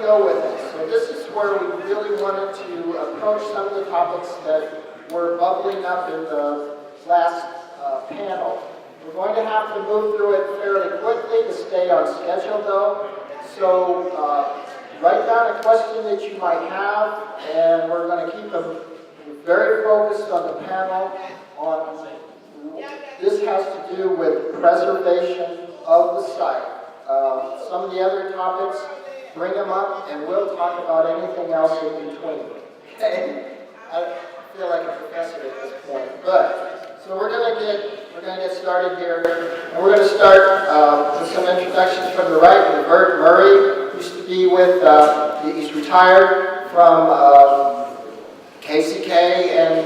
go with it. So this is where we really wanted to approach some of the topics that were bubbling up in the last panel. We're going to have to move through it fairly quickly to stay on schedule, though. So write down a question that you might have, and we're going to keep them very focused on the panel on this has to do with preservation of the site. Some of the other topics, bring them up, and we'll talk about anything else in between. Okay? I feel like a professor at this point, but so we're going to get started here, and we're going to start with some introductions from the right. Lavert Murray used to be with. He's retired from KCK and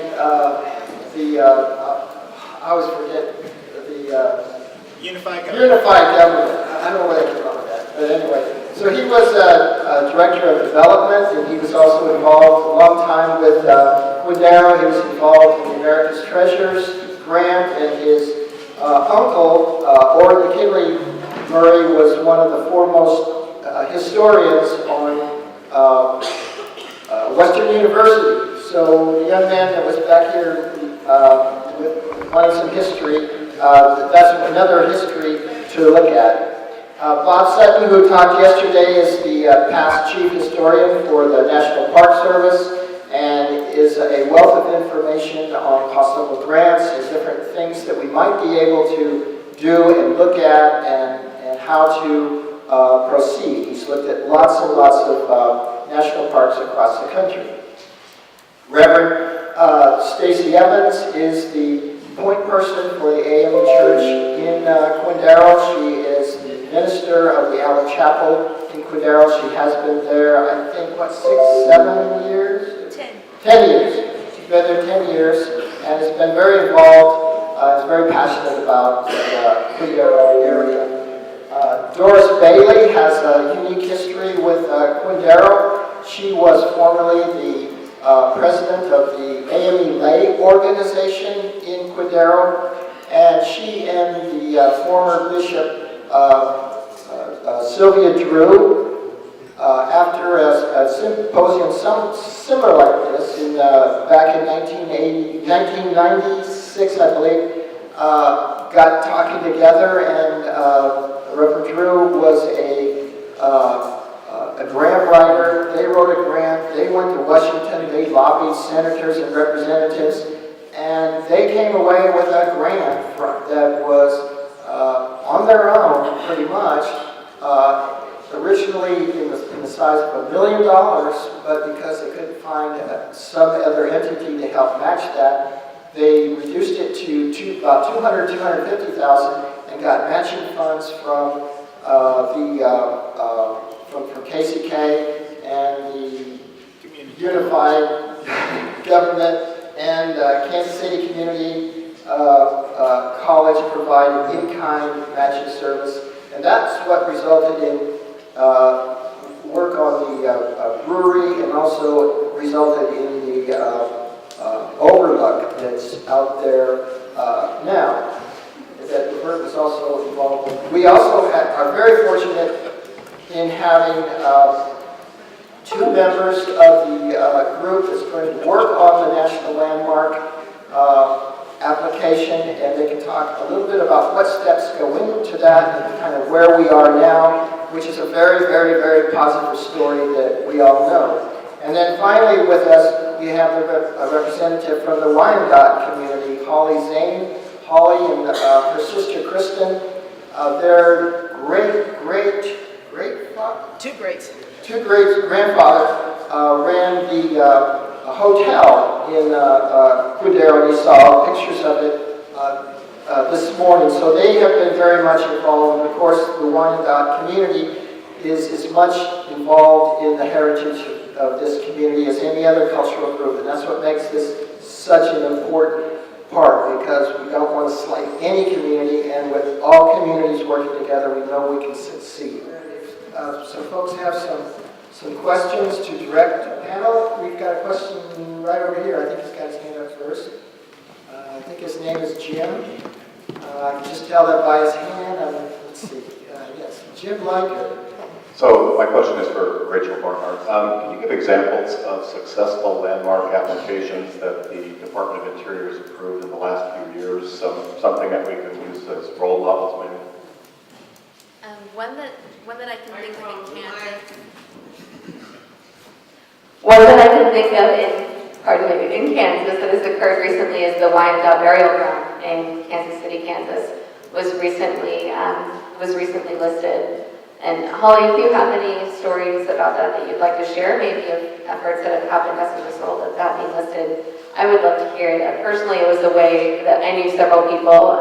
I always forget the Unified Government. Unified Government. I don't know where they came up with that, but anyway. So he was a director of development, and he was also involved a long time with Quindaro. He was involved in the America's Treasures grant, and his uncle, Orrin McKinley Murray, was one of the foremost historians on Western University. So the young man that was back here wanting some history, that's another history to look at. Bob Sutton, who talked yesterday, is the past chief historian for the National Park Service and is a wealth of information on possible grants and different things that we might be able to do and look at and how to proceed. He's looked at lots and lots of national parks across the country. Reverend Stacy Evans is the point person for the AME Church in Quindaro. She is the minister of the Allen Chapel in Quindaro. She has been there, I think, 6, 7 years? 10 years. She's been there 10 years and has been very involved, is very passionate about the Quindaro area. Doris Bailey has a unique history with Quindaro. She was formerly the president of the AME Lay organization in Quindaro, and she and the former Bishop Sylvia Drew, after a symposium similar like this back in 1996, I believe, got talking together, and Reverend Drew was a grant writer. They wrote a grant. They went to Washington. They lobbied senators and representatives, and they came away with a grant that was on their own, pretty much. Originally in the size of $1 million, but because they couldn't find some other entity to help match that, they reduced it to about $250,000 and got matching funds from from KCK and the Unified Government and Kansas City Community College provided in-kind matching service, and that's what resulted in work on the brewery, and also resulted in the overlook that's out there now that Lavert was also involved in. We also are very fortunate in having 2 members of the group that's going to work on the National Landmark application, and they can talk a little bit about what steps go into that and kind of where we are now, which is a very, very, very positive story that we all know. And then finally with us, we have a representative from the Wyandot community, Zane. Holly and her sister Kristen, their two great grandfather ran the hotel in Quindaro, and you saw pictures of it this morning. So they have been very much involved, and of course the Wyandot community is as much involved in the heritage of this community as any other cultural group, and that's what makes this such an important part, because we don't want to slight any community, and with all communities working together, we know we can succeed. So folks have some questions to direct the panel. We've got a question right over here. I think he's got his hand up first. I think his name is Jim. I can just tell that by his hand. Let's see. Yes, Jim Liker. So my question is for Rachel Barnhart. Barnhart. Can you give examples of successful landmark applications that the Department of Interior has approved in the last few years? Something that we can use as role models, maybe? One that I can think of in Kansas. One that I can think of in Kansas that has occurred recently is the Wyandot burial ground in Kansas City, Kansas, was recently listed. And Holly, if you have any stories about that you'd like to share, maybe of efforts that have happened as a result of that being listed, I would love to hear it. Personally, it was a way that I knew several people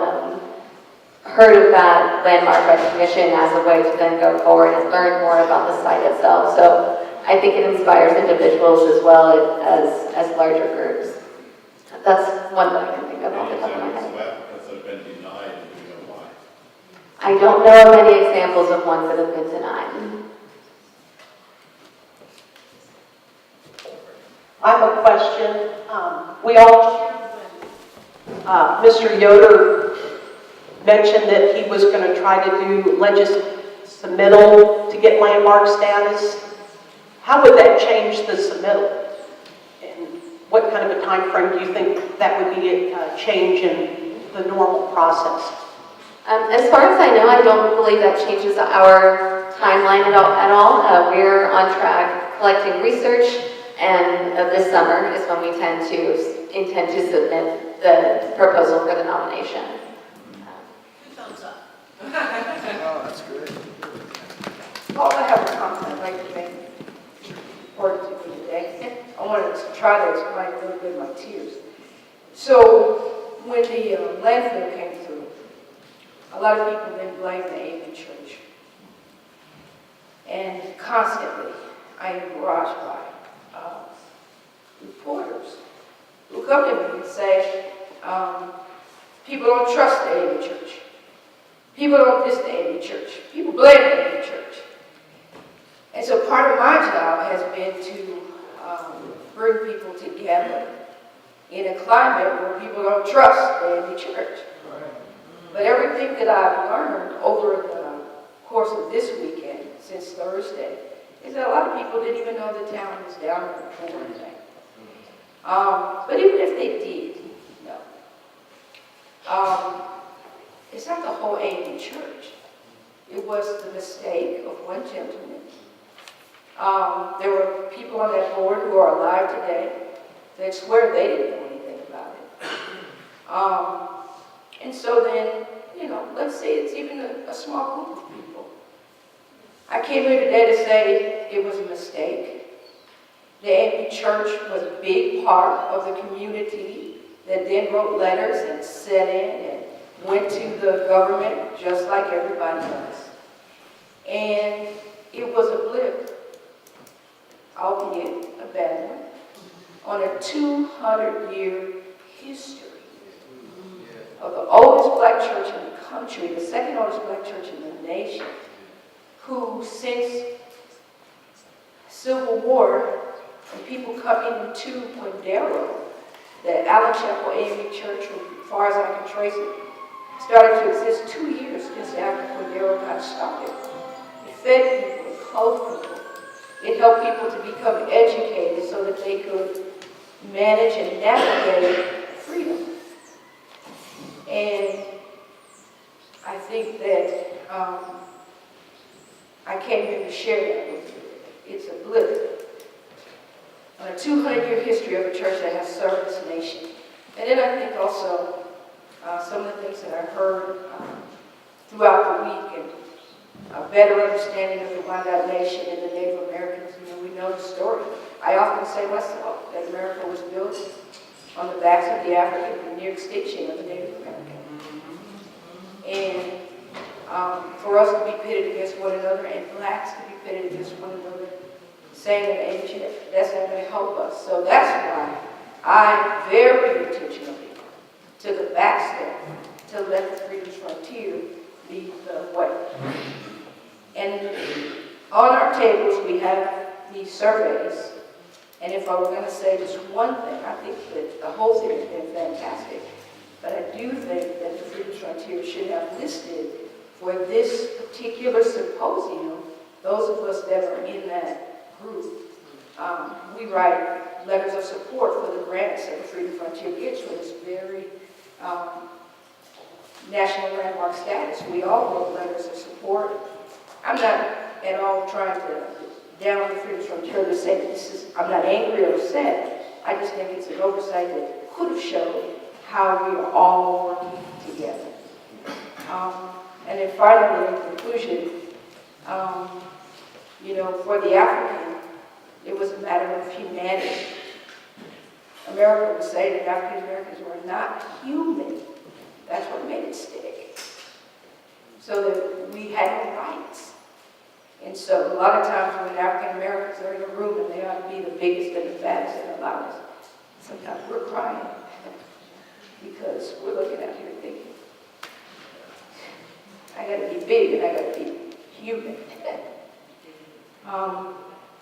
heard of that landmark recognition as a way to then go forward and learn more about the site itself. So I think it inspires individuals as well as larger groups. That's one that I can think of off the top of my head. Applicants that have been denied, and we know why. I don't know of any examples of ones that have been denied. I have a question. We all, Mr. Yoder mentioned that he was going to try to do submittal to get landmark status. How would that change the submittal? And what kind of a time frame do you think that would be a change in the normal process? As far as I know, I don't believe that changes our timeline at all. We're on track collecting research, and this summer is when we intend to submit the proposal for the nomination. Thumbs up. Oh, that's good. Paul, I have a comment I'd like to make important to me today. I wanted to try to explain a little bit of my tears. So, when the landfill came through, a lot of people then blamed the AME Church. And constantly, I am barraged by reporters who come to me and say, people don't trust the AME Church. People don't diss the AME Church. People blame the AME Church. And so part of my job has been to bring people together in a climate where people don't trust the AME Church. But everything that I've learned over the course of this weekend, since Thursday, is that a lot of people didn't even know the town was down in the pool or anything. But even if they did, no. It's not the whole AME Church. It was the mistake of one gentleman. There were people on that board who are alive today that swear they didn't know anything about it. And so then, let's say it's even a small group of people. I came here today to say it was a mistake. The AME Church was a big part of the community that then wrote letters and sat in and went to the government just like everybody else. And it was a blip, albeit a bad one, on a 200-year history of the oldest black church in the country, the second oldest black church in the nation, who since Civil War, and people coming to Quindaro, the Allen Chapel AME Church, as far as I can trace it, started to exist 2 years just after Quindaro got started. It fed people, it clothed people. It helped people to become educated so that they could manage and navigate freedom. And I think that I came here to share that with you. It's a blip on a 200-year history of a church that has served this nation. And then I think also some of the things that I heard throughout the week and a better understanding of the Wyandot nation and the Native Americans. We know the story. I often say myself that America was built on the backs of the African and near extinction of the Native American. And for us to be pitted against one another and blacks to be pitted against one another, saying an ancient, that's not going to help us. So that's why I very intentionally took a back step to let the Freedom's Frontier lead the way. And on our tables we have these surveys. And if I were going to say just one thing, I think that the whole thing has been fantastic. But I do think that the Freedom's Frontier should have listed for this particular symposium those of us that are in that group we write letters of support for the grants that the Freedom Frontier gets for this very national landmark status. We all wrote letters of support. I'm not at all trying to down the Freedom Frontier to say that this is, I'm not angry or upset. I just think it's an oversight that could have showed how we are all working together. And then finally, in conclusion, you know, for the African, it was a matter of humanity. America would say that African Americans were not human. That's what made it stick. So that we had no rights. And so a lot of times when African Americans are in a room and they ought to be the biggest and the baddest and the loudest, sometimes we're crying because we're looking out here thinking, I gotta be big and I gotta be human.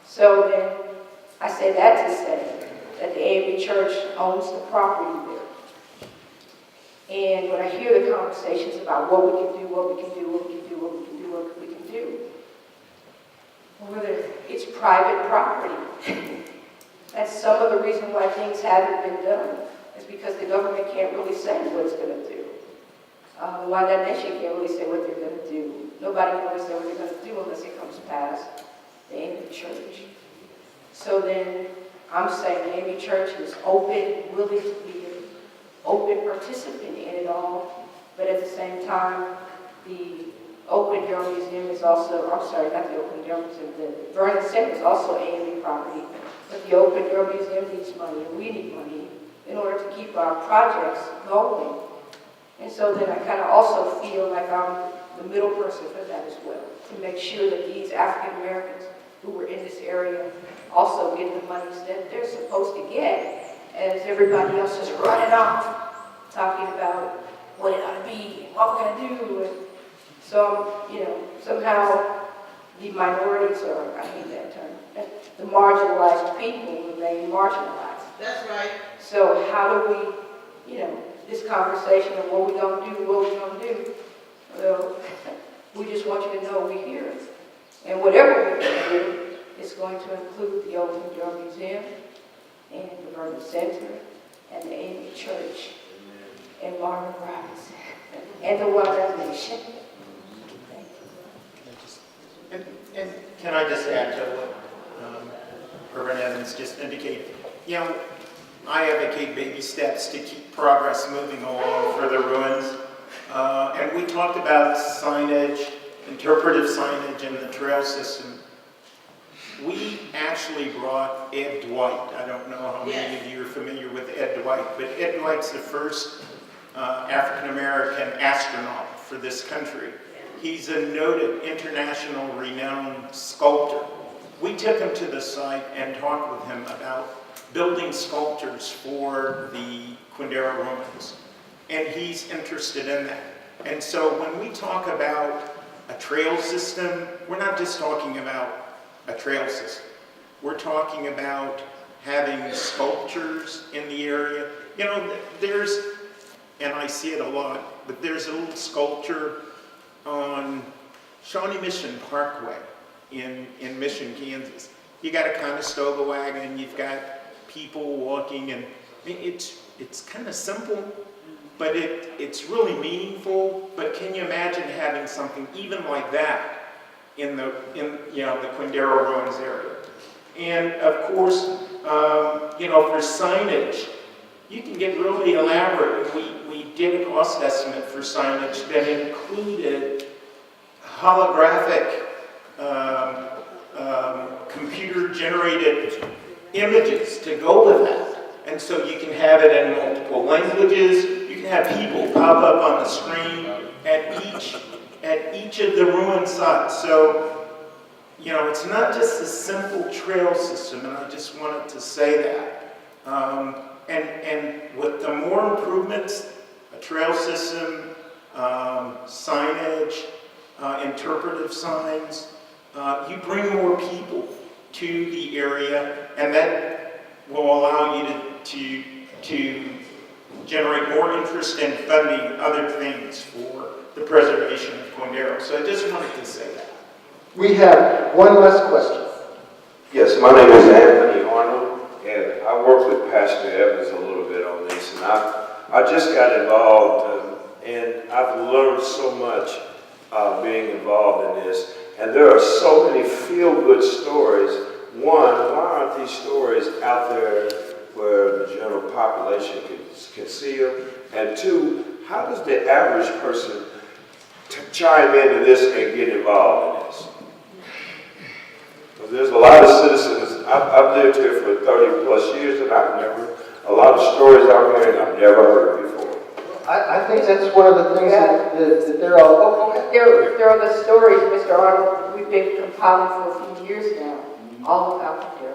So then I say that to say that the AME Church owns the property there. And when I hear the conversations about what we can do, what we can do, what we can do, what we can do, what we can do, whether it's private property. That's some of the reason why things haven't been done, is because the government can't really say what it's going to do. The Wyandot Nation can't really say what they're going to do. Nobody can really say what they're going to do unless it comes past the AME Church. So then I'm saying the AME Church is open, willing to be an open participant in it all, but at the same time, the Open Door Museum is also, I'm sorry, not the Open Door Museum, the Vernon Center is also AME property, but the Open Door Museum needs money, and we need money in order to keep our projects going. And so then I kind of also feel like I'm the middle person for that as well, to make sure that these African Americans who were in this area also get the monies that they're supposed to get, as everybody else is running off, talking about what it ought to be, and what we're going to do. And so, you know, somehow the minorities, or I hate that term, the marginalized people remain marginalized. That's right. So how do we, you know, this conversation of what we don't do, what we don't do, well, we just want you to know we're here. And whatever we can do is going to include the Open Door Museum and the Vernon Center and the AME Church and Marvin Robinson and the Wyandot Nation. And can I just add to what Reverend Evans just indicated? You know, I advocate baby steps to keep progress moving along for the ruins. And we talked about signage, interpretive signage, and the trail system. We actually brought Ed Dwight. I don't know how many of you are familiar with Ed Dwight, but Ed Dwight's the first African-American astronaut for this country. He's a noted international renowned sculptor. We took him to the site and talked with him about building sculptures for the Quindaro ruins. And he's interested in that. And so when we talk about a trail system, we're not just talking about a trail system. We're talking about having sculptures in the area. You know, there's, and I see it a lot, but there's a little sculpture on Shawnee Mission Parkway in Mission, Kansas. You got a Conestoga wagon, you've got people walking, and it's kind of simple, but it's really meaningful. But can you imagine having something even like that in the Quindaro ruins area? And of course, you know, for signage, you can get really elaborate. We did a cost estimate for signage that included holographic computer-generated images to go with that. And so you can have it in multiple languages. You can have people pop up on the screen at each of the ruin sites. So, you know, it's not just a simple trail system, and I just wanted to say that. And with the more improvements, a trail system, signage, interpretive signs, you bring more people to the area, and that will allow you to generate more interest in funding other things for the preservation of Quindaro. So I just wanted to say that. We have one last question. Yes, my name is Anthony I work with Pastor Evans a little bit on this, and I just got involved, and I've learned so much being involved in this. And there are so many feel-good stories. One, why aren't these stories out there where the general population can see them? And two, how does the average person chime into this and get involved in this? Because there's a lot of citizens, I've lived here for 30 plus years, and a lot of stories out here I've never heard before. I think that's one of the things that they're all, oh, okay. There are the stories, Mr. Arnold, we've been compiling for a few years now, all about there.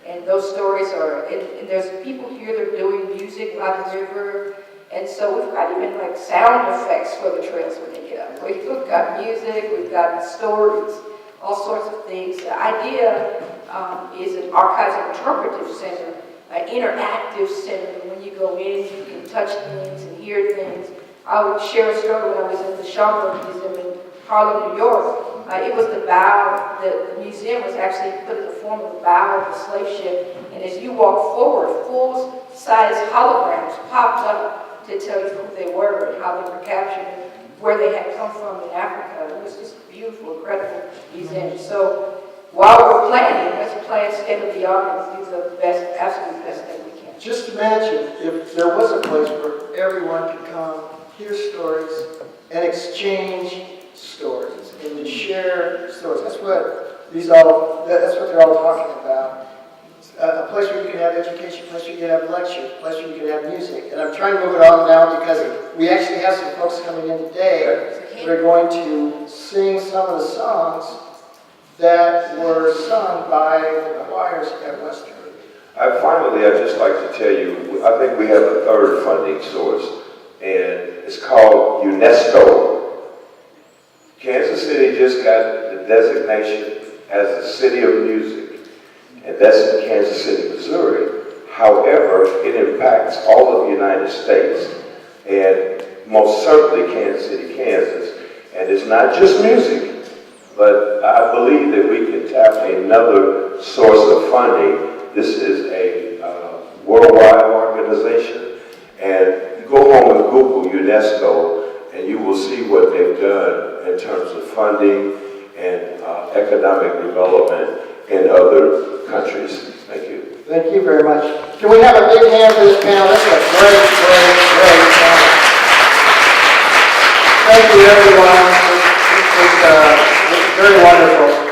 And those stories are, and there's people here that are doing music by the river, and so we've got even like sound effects for the trails when they get up. We've got music, we've got stories, all sorts of things. The idea is an archives and interpretive center, an interactive center. When you go in, you can touch things and hear things. I would share a story when I was in the Schomburg Museum in Harlem, New York. It was the bow, the museum was actually put in the form of the bow of the slave ship, and as you walk forward, full-size holograms popped up to tell you who they were and how they were captured and where they had come from in Africa. It was just a beautiful, incredible museum. So while we're planning, let's plan state-of-the-art and do the best, absolute best thing we can. Just imagine if there was a place where everyone could come, hear stories, and exchange stories, and to share stories. That's what they're all talking about. A place where you can have education, a place where you can have lectures, a place where you can have music. And I'm trying to move it on now because we actually have some folks coming in today. We're going to sing some of the songs that were sung by the choirs at Western. Finally, I'd just like to tell you, I think we have a third funding source, and it's called UNESCO. Kansas City just got the designation as the City of Music, and that's in Kansas City, Missouri. However, it impacts all of the United States, and most certainly Kansas City, Kansas. And it's not just music, but I believe that we can tap another source of funding. This is a worldwide organization, and you go home and Google UNESCO, and you will see what they've done in terms of funding and economic development in other countries. Thank you. Thank you very much. Can we have a big hand for this panel? This is a great panel. Thank you, everyone. It was very wonderful.